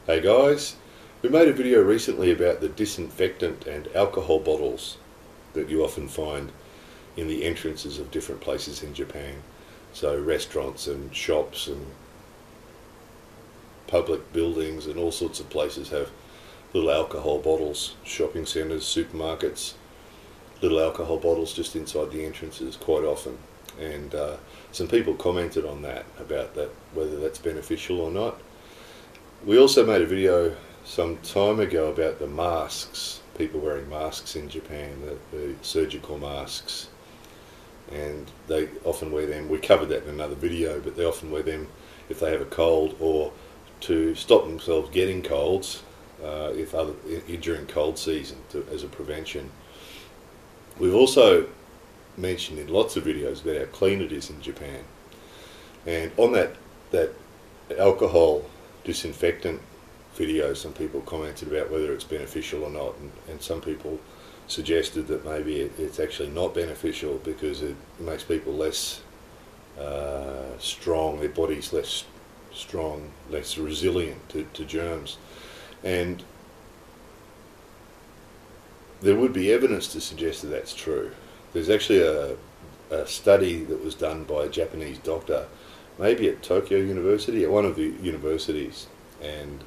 Hey guys, we made a video recently about the disinfectant and alcohol bottles that you often find in the entrances of different places in Japan. So restaurants and shops and public buildings and all sorts of places have little alcohol bottles. Shopping centres, supermarkets, little alcohol bottles just inside the entrances quite often. And some people commented on that, about that, whether that's beneficial or not. We also made a video some time ago about the masks, people wearing masks in Japan, the surgical masks, and they often wear them. We covered that in another video, but they often wear them if they have a cold or to stop themselves getting colds during cold season as a prevention. We've also mentioned in lots of videos about how clean it is in Japan, and on that alcohol disinfectant video, some people commented about whether it's beneficial or not, and some people suggested that maybe it's actually not beneficial because it makes people less strong, their body's less strong, less resilient to germs. And there would be evidence to suggest that that's true. There's actually a study that was done by a Japanese doctor, maybe at Tokyo University, at one of the universities, and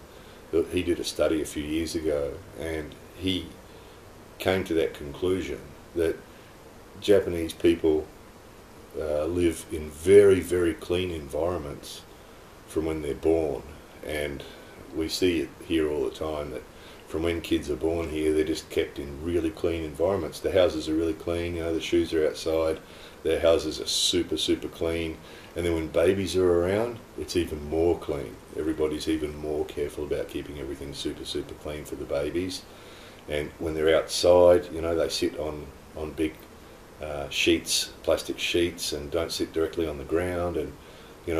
he did a study a few years ago, and he came to that conclusion that Japanese people live in very, very clean environments from when they're born. And we see it here all the time, that from when kids are born here, they're just kept in really clean environments. The houses are really clean, the shoes are outside, their houses are super, super clean. And then when babies are around, it's even more clean. Everybody's even more careful about keeping everything super, super clean for the babies. And when they're outside, they sit on big sheets, plastic sheets, and don't sit directly on the ground, and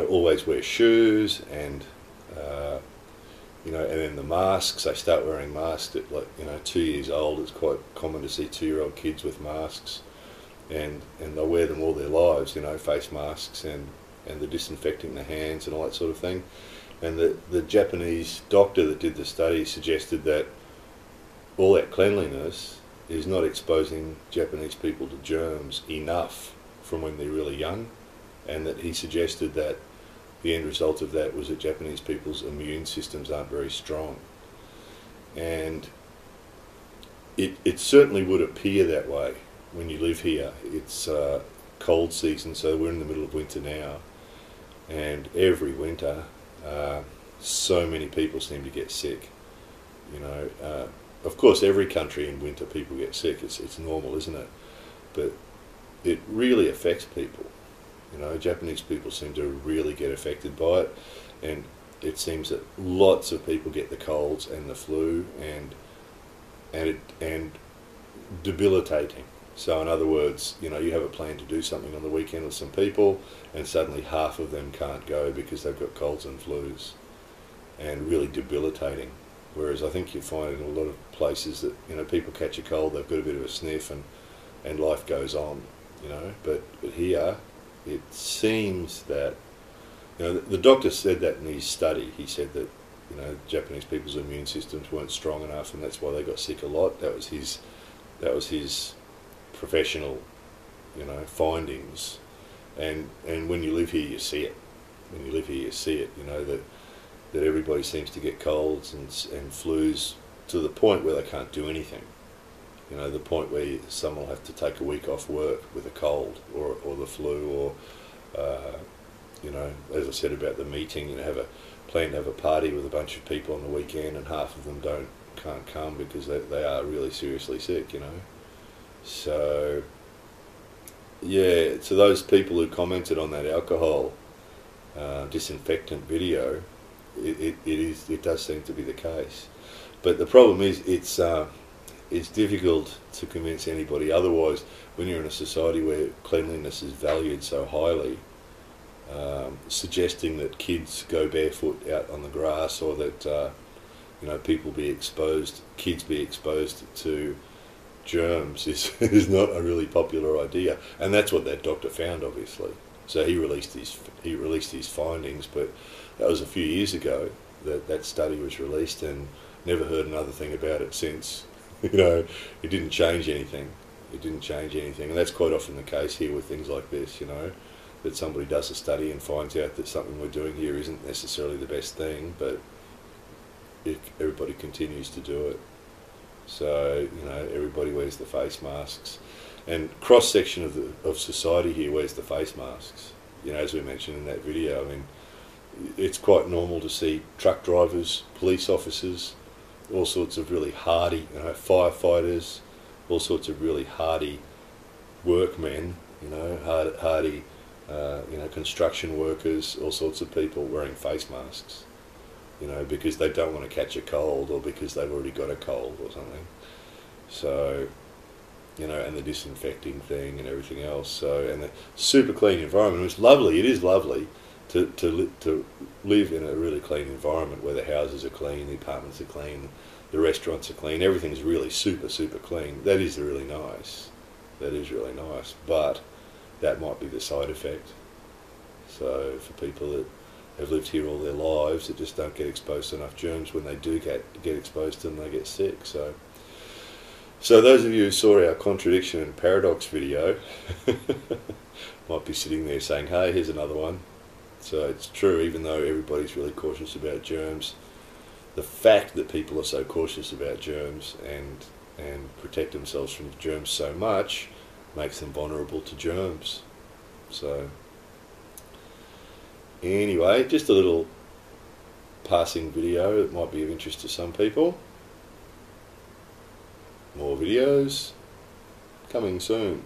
always wear shoes, and and then the masks. They start wearing masks at 2 years old. It's quite common to see 2-year-old kids with masks, and they'll wear them all their lives. Face masks and the disinfecting the hands and all that sort of thing. And the Japanese doctor that did the study suggested that all that cleanliness is not exposing Japanese people to germs enough from when they're really young, and that he suggested that the end result of that was that Japanese people's immune systems aren't very strong. And it certainly would appear that way when you live here. It's cold season, so we're in the middle of winter now, and every winter so many people seem to get sick. Of course, every country in winter people get sick. It's normal, isn't it? But it really affects people. Japanese people seem to really get affected by it, and it seems that lots of people get the colds and the flu, and debilitating. So in other words, you have a plan to do something on the weekend with some people, and suddenly half of them can't go because they've got colds and flus, and really debilitating. Whereas I think you find in a lot of places that people catch a cold, they've got a bit of a sniff, and life goes on. But here it seems that the doctor said that in his study. He said that Japanese people's immune systems weren't strong enough, and that's why they got sick a lot. That was his professional findings. And when you live here, you see it. When you live here, you see it. That everybody seems to get colds and flus to the point where they can't do anything. The point where someone will have to take a week off work with a cold or the flu, or as I said about the meeting, plan to have a party with a bunch of people on the weekend, and half of them can't come because they are really seriously sick. So yeah, to those people who commented on that alcohol disinfectant video, it does seem to be the case. But the problem is it's difficult to convince anybody otherwise when you're in a society where cleanliness is valued so highly. Suggesting that kids go barefoot out on the grass, or that kids be exposed to germs is not a really popular idea, and that's what that doctor found, obviously. So he released his findings, but that was a few years ago. that study was released, and never heard another thing about it since. You know, it didn't change anything. It didn't change anything, and that's quite often the case here with things like this. You know, that somebody does a study and finds out that something we're doing here isn't necessarily the best thing, but everybody continues to do it. So, you know, everybody wears the face masks, and cross section of society here wears the face masks. You know, as we mentioned in that video, I mean, it's quite normal to see truck drivers, police officers, all sorts of really hardy, you know, firefighters, all sorts of really hardy workmen, you know, hardy, you know, construction workers, all sorts of people wearing face masks, you know, because they don't want to catch a cold, or because they've already got a cold or something. So, you know, and the disinfecting thing and everything else. So, and the super clean environment. It's lovely. It is lovely to live in a really clean environment where the houses are clean, the apartments are clean, the restaurants are clean. Everything's really super clean. That is really nice. That is really nice. But that might be the side effect. So for people that have lived here all their lives, that just don't get exposed to enough germs, when they do get exposed to them, they get sick. So those of you who saw our contradiction and paradox video might be sitting there saying, hey, here's another one. So it's true, even though everybody's really cautious about germs, the fact that people are so cautious about germs and protect themselves from germs so much makes them vulnerable to germs. So anyway, just a little passing video that might be of interest to some people. More videos coming soon.